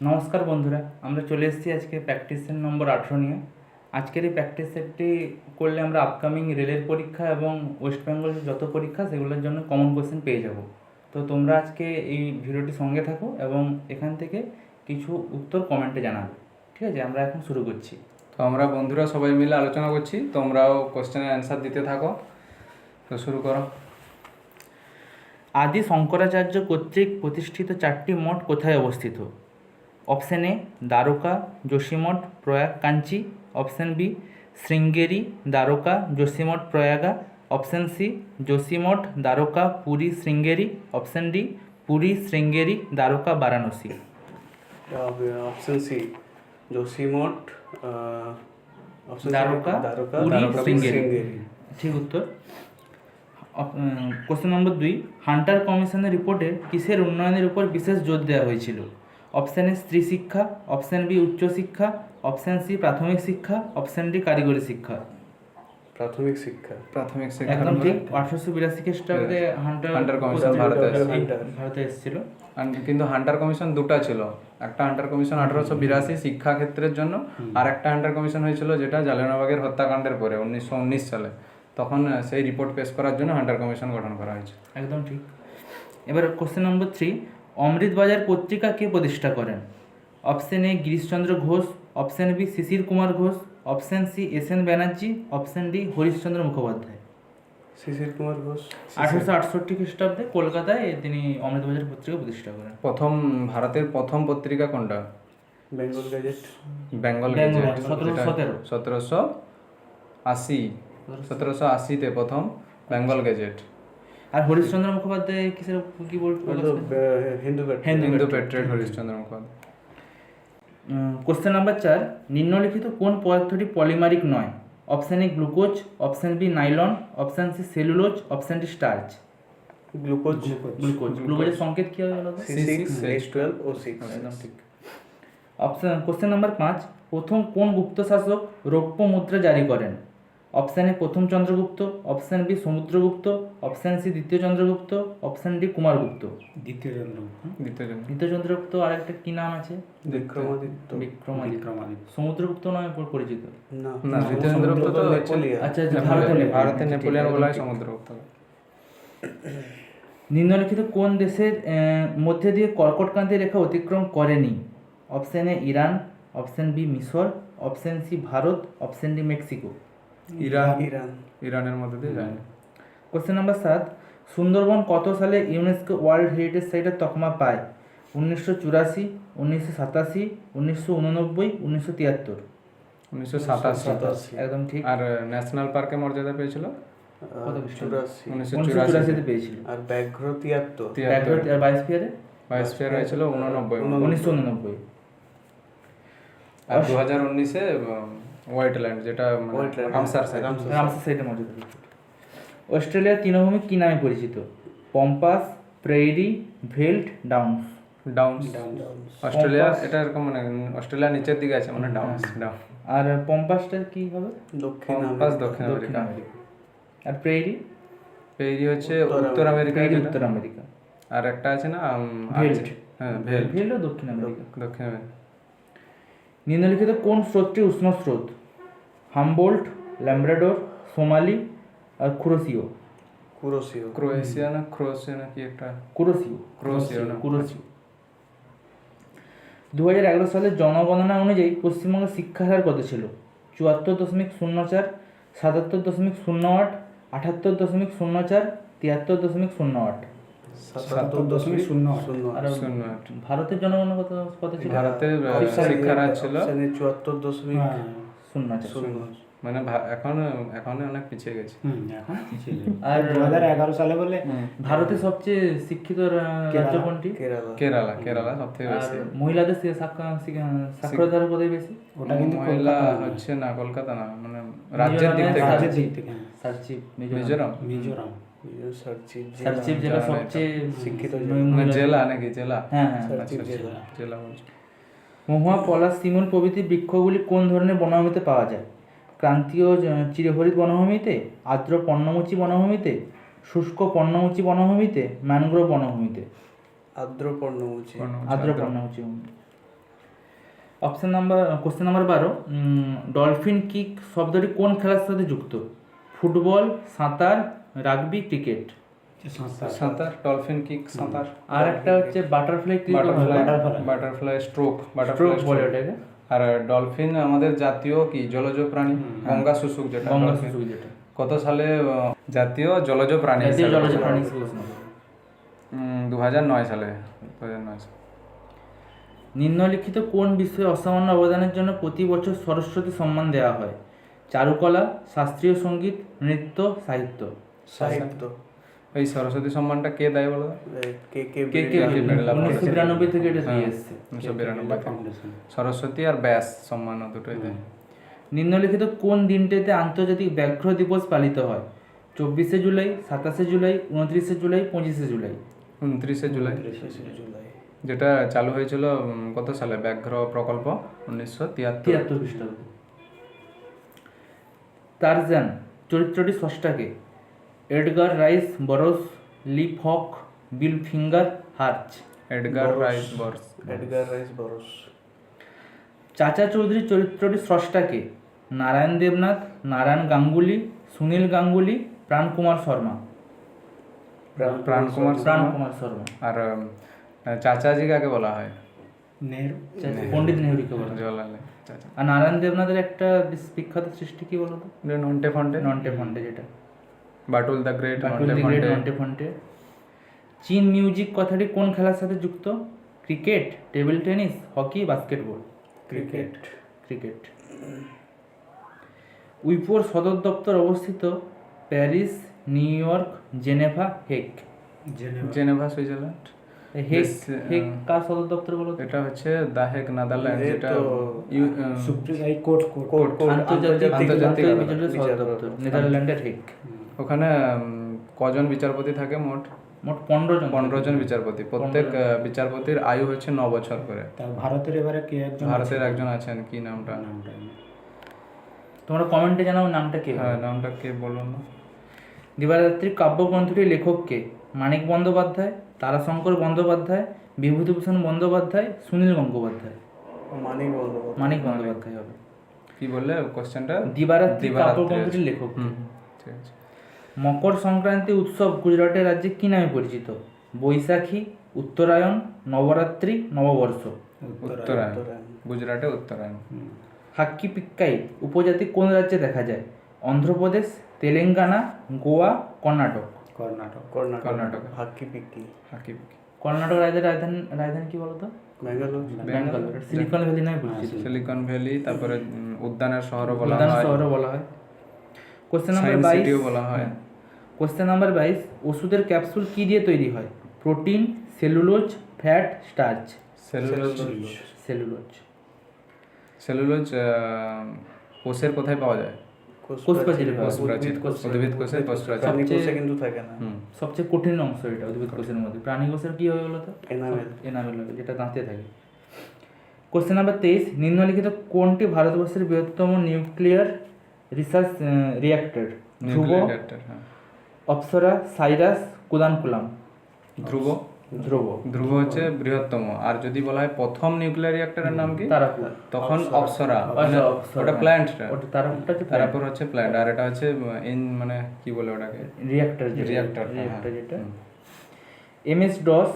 নমস্কার বন্ধুরা, আমরা চলে এসেছি আজকে প্র্যাকটিস সেট নম্বর 18 নিয়ে। আজকের এই প্র্যাকটিস সেটটি করলে আমরা আপকামিং রেলের পরীক্ষা এবং ওয়েস্ট বেঙ্গলের যত পরীক্ষা সেগুলোর জন্য কমন কোশ্চেন পেয়ে যাব। তো তোমরা আজকে এই ভিডিওটি সঙ্গে থাকো এবং এখান থেকে কিছু উত্তর কমেন্টে জানাবে। ঠিক আছে, আমরা এখন শুরু করছি। তো আমরা বন্ধুরা সবাই মিলে আলোচনা করছি, তোমরাও কোশ্চেনের অ্যান্সার দিতে থাকো। তো শুরু করো। আদি শঙ্করাচার্য কর্তৃক প্রতিষ্ঠিত 4টি মঠ কোথায় অবস্থিত? Option A Dwarka, Joshimath, Prayag, Kanchi. Option B Sringeri, Dwarka, Joshimath, Prayaga. Option C Joshimath, Dwarka, Puri, Sringeri. Option D Puri, Sringeri, Dwarka, Varanasi. Option C Joshimath, Dwarka, Puri, Sringeri. ঠিক উত্তর। কোশ্চেন নম্বর 2, হান্টার কমিশনের রিপোর্টে কিসের উন্নয়নের উপর বিশেষ জোর দেওয়া হয়েছিল? অপশান এ স্ত্রী শিক্ষা, অপশান বি উচ্চশিক্ষা, অপশান সি প্রাথমিক শিক্ষা, অপশান ডি কারিগরি শিক্ষা। প্রাথমিক শিক্ষা। একদম ঠিক। 1882 খ্রিস্টাব্দে হান্টার কমিশন ভারতে এসেছিল। কিন্তু হান্টার কমিশন দুটো ছিল, একটা হান্টার কমিশন 1882 শিক্ষা ক্ষেত্রের জন্য, আর একটা হান্টার কমিশন হয়েছিল যেটা জালিয়ানওয়ালাবাগের হত্যাকাণ্ডের পরে 1919 সালে, তখন সেই রিপোর্ট পেশ করার জন্য হান্টার কমিশন গঠন করা হয়েছে। একদম ঠিক। এবার কোশ্চেন নম্বর 3, অমৃতবাজার পত্রিকা কে প্রতিষ্ঠা করেন? Option A Girishchandra Ghosh, option B Sisir Kumar Ghosh, option C S N Banerjee, option D Harishchandra Mukhopadhyay. Sisir Kumar Ghosh. 1868 খ্রিস্টাব্দে কলকাতায় তিনি অমৃতবাজার পত্রিকা প্রতিষ্ঠা করেন। ভারতের প্রথম পত্রিকা কোনটা? Bengal Gazette. Bengal Bengal, Gazette 1780 1780-তে প্রথম বেঙ্গল গ্যাজেট। আর হরিশচন্দ্র মুখোপাধ্যায় কিসের কি বলতে? Hindu Patriot Harishchandra Mukhopadhyay. Question number 4, নিম্নলিখিত কোন পদার্থটি পলিমারিক নয়? Option A glucose, option B nylon, option C cellulose, option D starch. গ্লুকোজের সংকেত কি হবে? C6H12O6। একদম ঠিক। কোশ্চেন নাম্বার 5, প্রথম কোন গুপ্ত শাসক রৌপ্য মুদ্রা জারি করেন? অপশান এ প্রথম Chandragupta, option B Samudragupta, option C দ্বিতীয় চন্দ্রগুপ্ত, অপশান ডি কুমারগুপ্ত। দ্বিতীয় চন্দ্রগুপ্ত আর একটা কি নাম আছে? বিক্রমাদিত্য। সমুদ্রগুপ্ত নামে পরিচিত। না, দ্বিতীয় চন্দ্রগুপ্ত তো আচ্ছা, ভারতে নেপোলিয়ন বলা হয় সমুদ্রগুপ্ত। নিম্নলিখিত কোন দেশের মধ্যে দিয়ে কর্কটক্রান্তি রেখা অতিক্রম করেনি? Option A Iran, option B মিশর, option C Bharat, option D Mexico. ইরানের মধ্যে দিয়ে যায়। কোশ্চেন নাম্বার 7, সুন্দরবন কত সালে ইউনেস্কো ওয়ার্ল্ড হেরিটেজ সাইটের তকমা পায়? 1984, 1987, 1989, 1973। 1987। একদম ঠিক। আর ন্যাশনাল পার্কে মর্যাদা পেয়েছিল 1984 পেয়েছিল। আর ব্যাঘ্র 73। আর বায়োস্ফিয়ার হয়েছিল 1989। আর 2019-এ হোয়াইটল্যান্ড, যেটা রামসার সাইটের মর্যাদা পেয়েছিল। অস্ট্রেলিয়ার তৃণভূমি কি নামে পরিচিত? পম্পাস, প্রেইরি, ভেল্ট, ডাউন্স। অস্ট্রেলিয়া এটা এরকম, মানে অস্ট্রেলিয়া নিচের দিকে আছে, মানে ডাউন। আর পম্পাসটা কি হবে? দক্ষিণ আমেরিকা। আর প্রেইরি হচ্ছে উত্তর আমেরিকা। আর একটা আছে না ভেল্ট। হ্যাঁ, ভেল্টও দক্ষিণ আমেরিকা। দক্ষিণ। নিম্নলিখিত কোন স্রোতটি উষ্ণ স্রোত? হামবোল্ট, ল্যাব্রাডোর, সোমালি আর ক্রোয়েশিয়া না কি একটা? ক্রোয়েশিয়া। 2011 সালের জনগণনা অনুযায়ী পশ্চিমবঙ্গের শিক্ষার হার কত ছিল? 74.04, 77.08, 78.04, 73.08। ভারতের জনগণনা কত ছিল? ভারতের শিক্ষার হার ছিল 74.04। মানে এখন অনেক পিছিয়ে গেছে। আর 2011 সালে বলে ভারতের সবচেয়ে শিক্ষিত রাজ্য কোনটি? কেরালা সবথেকে বেশি। মহিলাদের সাক্ষরতার হার কোথায় বেশি? ওটা কিন্তু মহিলা হচ্ছে না, কলকাতা না, মানে রাজ্যের দিক থেকে মিজোরাম। সার্চিপ জেলা সবচেয়ে শিক্ষিত জেলা নাকি? জেলা। হ্যাঁ, জেলা বলছি। মহুয়া, পলাশ, শিমুল প্রভৃতি বৃক্ষগুলি কোন ধরনের বনভূমিতে পাওয়া যায়? ক্রান্তীয় চিরহরিত বনভূমিতে, আর্দ্র পর্ণমোচী বনভূমিতে, শুষ্ক পর্ণমোচী বনভূমিতে, ম্যানগ্রোভ বনভূমিতে। আর্দ্র পর্ণমোচী। কোশ্চেন নাম্বার 12, ডলফিন কিক শব্দটি কোন খেলার সাথে যুক্ত? ফুটবল, সাঁতার, রাগবি, ক্রিকেট। সাঁতার, ডলফিন কিক, সাঁতার। আর একটা হচ্ছে butterfly kick, butterfly stroke, stroke বলে ওটাকে। আর ডলফিন আমাদের জাতীয় কি জলজ প্রাণী, গঙ্গা শুশুক যেটা। গঙ্গা dolphin। শিশু যেটা কত সালে জাতীয় জলজ প্রাণী জাতীয় হিসেবে জলজ ঘোষণা প্রাণী করা হিসেবে ঘোষণা করা। 2009 সালে 2009 সালে। নিম্নলিখিত কোন বিষয়ে অসামান্য অবদানের জন্য প্রতি বছর সরস্বতী সম্মান দেওয়া হয়? চারুকলা, শাস্ত্রীয় সঙ্গীত, নৃত্য, সাহিত্য। সাহিত্য। এই সরস্বতী সম্মানটা কে দেয় বলো তো? কে কে কে কে বিড়লা 1992 থেকে এটা দিয়ে হ্যাঁ, এসছে। 1992 থেকে। সরস্বতী আর ব্যাস সম্মান দুটোই দেয়। নিম্নলিখিত কোন দিনটিতে আন্তর্জাতিক ব্যাঘ্র দিবস পালিত হয়? 24শে জুলাই, 27শে জুলাই, 29শে জুলাই, 25শে জুলাই। 29শে জুলাই, 29শে জুলাই। যেটা চালু হয়েছিল কত সালে? ব্যাঘ্র প্রকল্প 1973। 73 খ্রিস্টাব্দে। টারজান চরিত্রটি স্রষ্টাকে? Edgar Rice Burroughs, Lee Falk, Bill Finger, Hergé. Edgar Rice Burroughs. Edgar Rice Burroughs. Chacha Chaudhary চরিত্রটি স্রষ্টাকে? নারায়ণ দেবনাথ, নারায়ণ গাঙ্গুলি, সুনীল গাঙ্গুলি, প্রাণকুমার শর্মা। প্রাণকুমার শর্মা। প্রাণকুমার শর্মা। আর চাচাজি কাকে বলা হয়? নেহরু। পণ্ডিত নেহরুকে বলা হয়। জওয়াহরলাল চাচা। আর নারায়ণ দেবনাথের একটা বিখ্যাত সৃষ্টি কি বলতো? নন্টে ফন্টে। নন্টে ফন্টে, যেটা Batul the Great, Batul Nonte the Great, Fonte. Nonte Fonte. Chin music কথাটি কোন খেলার সাথে যুক্ত? Cricket, table tennis, hockey, basketball. Cricket. Cricket. উইপোর সদর দপ্তর অবস্থিত? Paris, New York, Geneva, Hague. Geneva, Switzerland. Hague, বেশ, হেগ কার সদর দপ্তর বলো তো? এটা হচ্ছে দা হেগ, নেদারল্যান্ড, এই যেটা তো কোর্ট আন্তর্জাতিক আন্তর্জাতিক বিচারের সদর দপ্তর, নেদারল্যান্ডের হেগ। ওখানে কজন বিচারপতি থাকে মোট? মোট 15 জন। 15 জন বিচারপতি। প্রত্যেক বিচারপতির আয়ু হচ্ছে 9 বছর করে। ভারতের এবারে কে একজন ভারতের একজন আছেন, কি নামটা? তোমরা কমেন্টে জানাও নামটা কে। হ্যাঁ, নামটা কে বলুন না। দিবারাত্রি কাব্যগ্রন্থটির লেখক কে? মানিক বন্দ্যোপাধ্যায়, তারাশঙ্কর বন্দ্যোপাধ্যায়, বিভূতিভূষণ বন্দ্যোপাধ্যায়, সুনীল গঙ্গোপাধ্যায়। মানিক বন্দ্যোপাধ্যায় হবে। কি বললে কোশ্চেনটা? দিবারাত্রি কাব্যগ্রন্থটির লেখক কে? ঠিক আছে। মকর সংক্রান্তি উৎসব গুজরাটের রাজ্যে কি নামে পরিচিত? বৈশাখী, উত্তরায়ণ, নবরাত্রি, নববর্ষ। উত্তরায়ণ। গুজরাটে উত্তরায়ণ। হাক্কি পিক্কাই উপজাতি কোন রাজ্যে দেখা যায়? অন্ধ্রপ্রদেশ, তেলেঙ্গানা, গোয়া, কর্ণাটক। কর্ণাটক। হাক্কি পিক্কি। হাকি। কর্ণাটক রাজ্যের রাজধানী কি বলতো? ব্যাঙ্গালোর। সিলিকন ভ্যালি নামে পরিচিত। সিলিকন ভ্যালি, তারপরে উদ্যানের শহরও বলা উদ্যান হয়, শহরও বলা হয়। Question number science 22। সিটিও বলা হয়। কোশ্চেন নাম্বার 22, ওষুধের ক্যাপসুল কি দিয়ে তৈরি হয়? Protein, cellulose, fat, starch. Cellulose. Cellulose কোষের কোথায় পাওয়া যায়? কোষপ্রাচীরে পাওয়া যায়। কোষপ্রাচীর। উদ্ভিদ কোষের কোষপ্রাচীর। প্রাণী কোষে কিন্তু থাকে না। সবচেয়ে কঠিন অংশ এটা উদ্ভিদ কোষের মধ্যে। প্রাণী কোষের কি হবে বলতো? এনামেল। এনামেল হবে, যেটা দাঁতে থাকে। কোশ্চেন নাম্বার 23, নিম্নলিখিত কোনটি ভারতবর্ষের বৃহত্তম নিউক্লিয়ার রিসার্চ রিঅ্যাক্টর? ধ্রুব, নিউক্লিয়ার রিঅ্যাক্টর, হ্যাঁ। অপ্সরা, সাইরাস, কুদানকুলাম। ধ্রুব। ধ্রুব হচ্ছে বৃহত্তম। আর যদি বলা হয় প্রথম নিউক্লিয়ার রিঅ্যাক্টরের নাম কি? তারাপুর। তখন অপ্সরা। মানে অপ্সরা। ওটা প্ল্যান্টটা। ওটা তারাপুরটা হচ্ছে তারপর হচ্ছে প্ল্যান্ট, আর এটা হচ্ছে মানে কি বলে ওটাকে? রিঅ্যাক্টর। রিঅ্যাক্টর, রিঅ্যাক্টর যেটা। MS DOS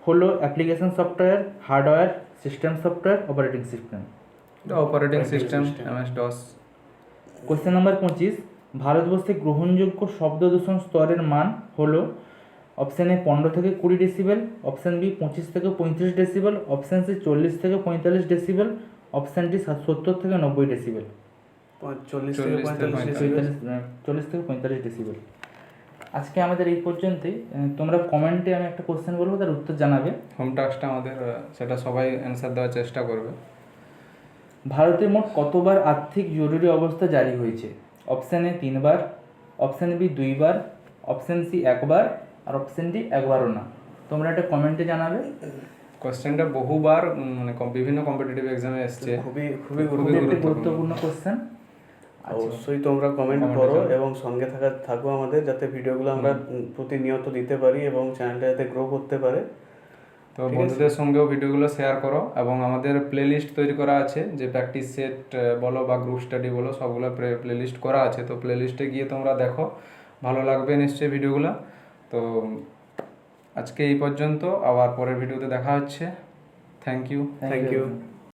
হলো application software, hardware, system software, operating system. Operating system, MS DOS। Question number 25, ভারতবর্ষে গ্রহণযোগ্য শব্দ দূষণ স্তরের মান হলো? অপশান এ 15 থেকে 20 ডেসিবেল, অপশান বি 25 থেকে 35 ডেসিবেল, অপশান সি 40 থেকে 45 ডেসিবেল, অপশান ডি 70 থেকে 90 ডেসিবেল। 40 থেকে 45 ডেসিবেল। 40 থেকে 45 ডেসিবেল। আজকে আমাদের এই পর্যন্তই। তোমরা কমেন্টে আমি একটা কোশ্চেন বলবো, তার উত্তর জানাবে। হোম টাস্কটা আমাদের, সেটা সবাই অ্যান্সার দেওয়ার চেষ্টা করবে। ভারতে মোট কতবার আর্থিক জরুরি অবস্থা জারি হয়েছে? অপশান এ 3 বার, অপশান বি 2 বার, অপশান সি 1 বার, আর অপশান ডি 1 বারও না। তোমরা একটা কমেন্টে জানাবে। কোশ্চেনটা বহুবার মানে বিভিন্ন কম্পিটিটিভ এক্সামে এসছে। খুবই গুরুত্বপূর্ণ কোশ্চেন। অবশ্যই তোমরা কমেন্ট করো এবং সঙ্গে থাকো আমাদের, যাতে ভিডিওগুলো আমরা প্রতিনিয়ত দিতে পারি এবং চ্যানেলটা যাতে গ্রো করতে পারে। তো বন্ধুদের সঙ্গেও ভিডিওগুলো শেয়ার করো, এবং আমাদের প্লেলিস্ট তৈরি করা আছে, যে প্র্যাকটিস সেট বলো বা গ্রুপ স্টাডি বলো, সবগুলো প্লেলিস্ট করা আছে। তো প্লেলিস্টে গিয়ে তোমরা দেখো, ভালো লাগবে নিশ্চয়ই ভিডিওগুলো। তো আজকে এই পর্যন্ত, আবার পরের ভিডিওতে দেখা হচ্ছে। Thank you. Thank you.